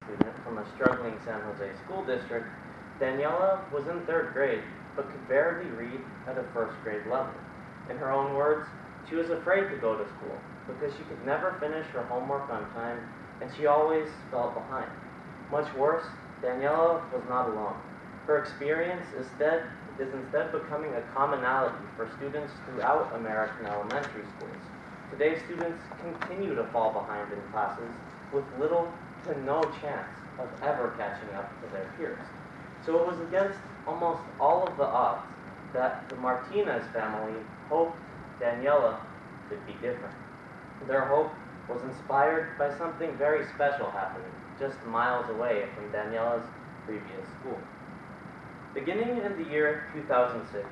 student from a struggling San Jose school district, Daniela was in third grade but could barely read at a first grade level. In her own words, she was afraid to go to school because she could never finish her homework on time and she always fell behind. Much worse, Daniela was not alone. Her experience is instead becoming a commonality for students throughout American elementary schools. Today, students continue to fall behind in classes with little to no chance of ever catching up to their peers. So it was against almost all of the odds that the Martinez family hoped Daniela could be different. Their hope was inspired by something very special happening just miles away from Daniela's previous school. Beginning in the year 2006,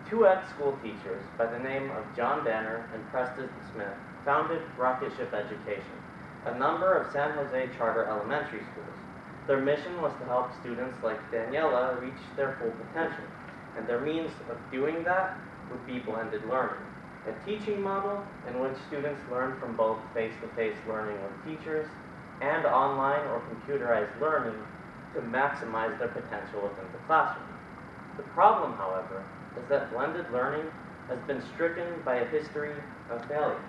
two ex-school teachers by the name of John Danner and Preston Smith founded Rocket Ship Education, a number of San Jose charter elementary schools. Their mission was to help students like Daniela reach their full potential, and their means of doing that would be blended learning, a teaching model in which students learn from both face-to-face learning with teachers and online or computerized learning to maximize their potential within the classroom. The problem, however, is that blended learning has been stricken by a history of failure.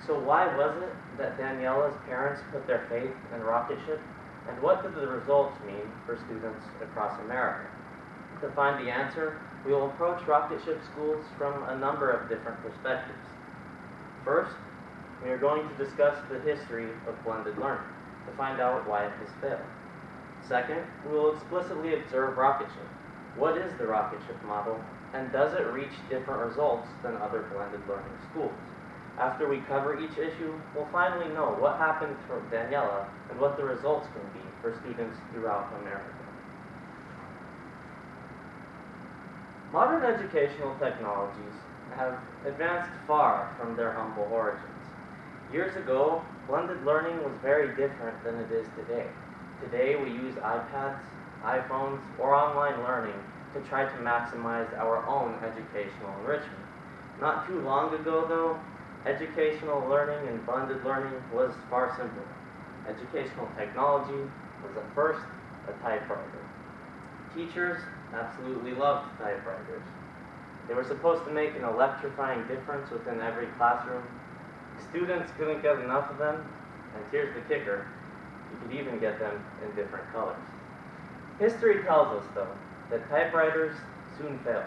So why was it that Daniela's parents put their faith in Rocket Ship, and what did the results mean for students across America? To find the answer, we will approach Rocket Ship schools from a number of different perspectives. First, we are going to discuss the history of blended learning to find out why it has failed. Second, we will explicitly observe Rocket Ship. What is the Rocket Ship model, and does it reach different results than other blended learning schools? After we cover each issue, we'll finally know what happened for Daniela and what the results can be for students throughout America. Modern educational technologies have advanced far from their humble origins. Years ago, blended learning was very different than it is today. Today, we use iPads, iPhones, or online learning to try to maximize our own educational enrichment. Not too long ago, though, educational learning and blended learning was far simpler. Educational technology was at first a typewriter. Teachers absolutely loved typewriters. They were supposed to make an electrifying difference within every classroom. Students couldn't get enough of them, and here's the kicker, you could even get them in different colors. History tells us, though, that typewriters soon failed.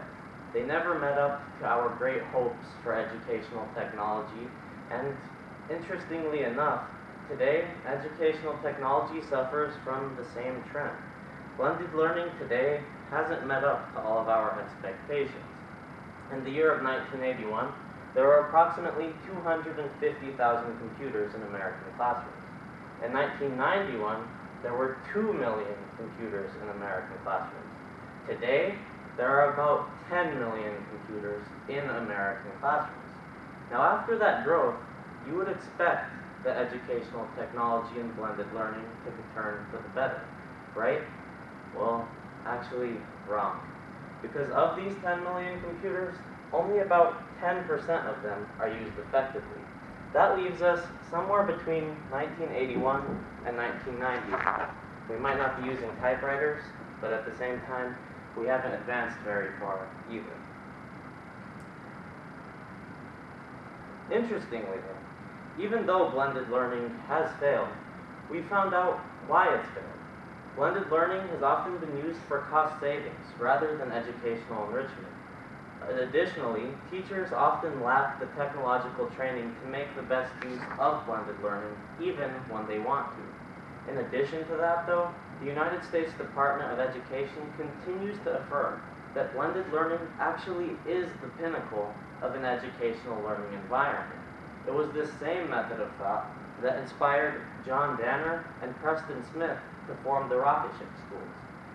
They never met up to our great hopes for educational technology, and interestingly enough, today, educational technology suffers from the same trend. Blended learning today hasn't met up to all of our expectations. In the year of 1981, there were approximately 250,000 computers in American classrooms. In 1991, there were 2 million computers in American classrooms. Today, there are about 10 million computers in American classrooms. Now, after that growth, you would expect that educational technology and blended learning to turn for the better, right? Well, actually, wrong. Because of these 10 million computers, only about 10% of them are used effectively. That leaves us somewhere between 1981 and 1990. We might not be using typewriters, but at the same time, we haven't advanced very far either. Interestingly, though, even though blended learning has failed, we found out why it's failed. Blended learning has often been used for cost savings rather than educational enrichment. Additionally, teachers often lack the technological training to make the best use of blended learning, even when they want to. In addition to that, though, the United States Department of Education continues to affirm that blended learning actually is the pinnacle of an educational learning environment. It was this same method of thought that inspired John Danner and Preston Smith to form the Rocket Ship schools.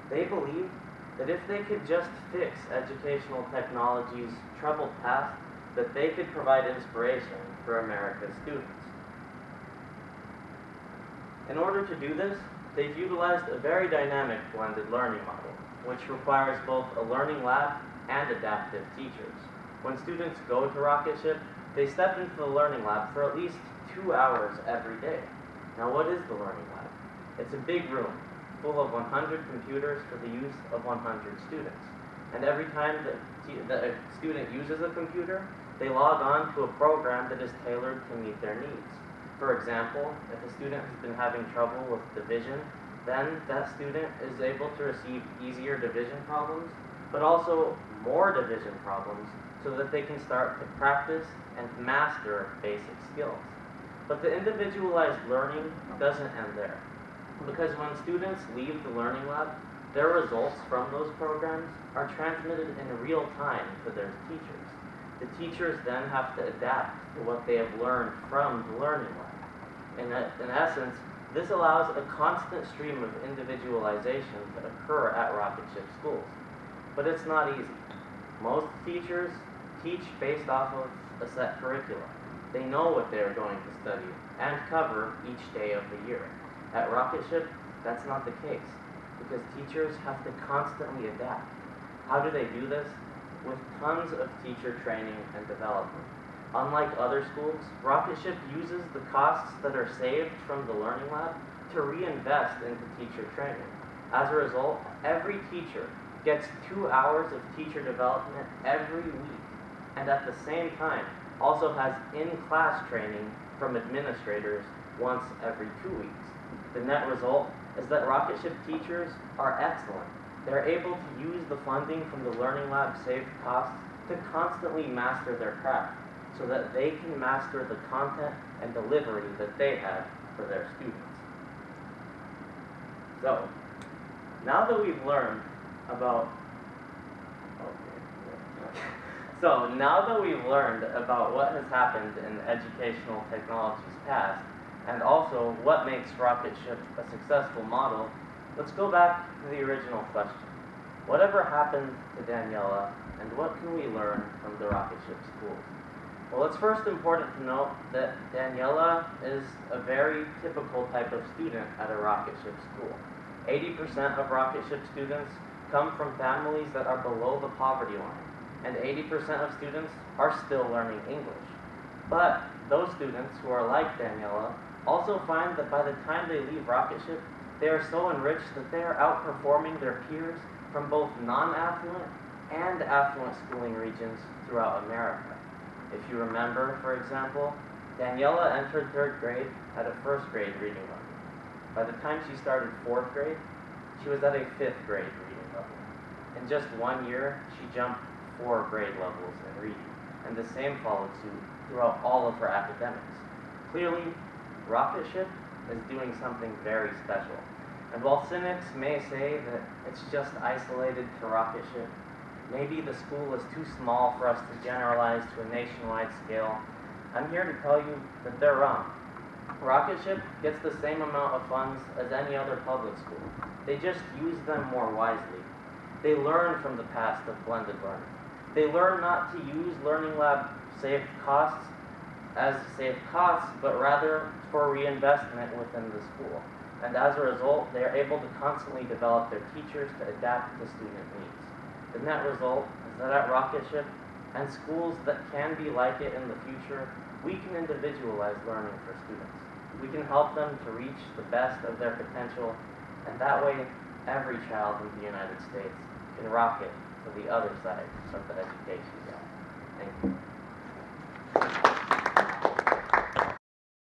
They believed that if they could just fix educational technology's troubled past, that they could provide inspiration for America's students. In order to do this, they've utilized a very dynamic blended learning model, which requires both a learning lab and adaptive teachers. When students go to Rocket Ship, they step into the learning lab for at least 2 hours every day. Now, what is the learning lab? It's a big room full of 100 computers for the use of 100 students. And every time that a student uses a computer, they log on to a program that is tailored to meet their needs. For example, if a student has been having trouble with division, then that student is able to receive easier division problems, but also more division problems so that they can start to practice and master basic skills. But the individualized learning doesn't end there, because when students leave the learning lab, their results from those programs are transmitted in real time to their teachers. The teachers then have to adapt to what they have learned from the learning lab. In essence, this allows a constant stream of individualization to occur at rocket ship schools. But it's not easy. Most teachers teach based off of a set curriculum. They know what they are going to study and cover each day of the year. At rocket ship, that's not the case, because teachers have to constantly adapt. How do they do this? With tons of teacher training and development. Unlike other schools, Rocket Ship uses the costs that are saved from the Learning Lab to reinvest into teacher training. As a result, every teacher gets 2 hours of teacher development every week, and at the same time also has in-class training from administrators once every 2 weeks. The net result is that Rocket Ship teachers are excellent. They're able to use the funding from the Learning Lab saved costs to constantly master their craft, so that they can master the content and delivery that they have for their students. So, now that we've learned about what has happened in educational technology's past, and also what makes Rocket Ship a successful model, let's go back to the original question. Whatever happened to Daniela, and what can we learn from the Rocket Ship schools? Well, it's first important to note that Daniela is a very typical type of student at a rocket ship school. 80% of rocket ship students come from families that are below the poverty line, and 80% of students are still learning English. But those students who are like Daniela also find that by the time they leave rocket ship, they are so enriched that they are outperforming their peers from both non-affluent and affluent schooling regions throughout America. If you remember, for example, Daniela entered 3rd grade at a 1st grade reading level. By the time she started 4th grade, she was at a 5th grade reading level. In just 1 year, she jumped 4 grade levels in reading, and the same followed suit throughout all of her academics. Clearly, Rocket Ship is doing something very special. And while cynics may say that it's just isolated to Rocket Ship, maybe the school is too small for us to generalize to a nationwide scale, I'm here to tell you that they're wrong. Rocket Ship gets the same amount of funds as any other public school. They just use them more wisely. They learn from the past of blended learning. They learn not to use Learning Lab saved costs as saved costs, but rather for reinvestment within the school. And as a result, they are able to constantly develop their teachers to adapt to student needs. The net result is that at Rocket Ship, and schools that can be like it in the future, we can individualize learning for students. We can help them to reach the best of their potential, and that way, every child in the United States can rocket to the other side of the education gap. Thank you.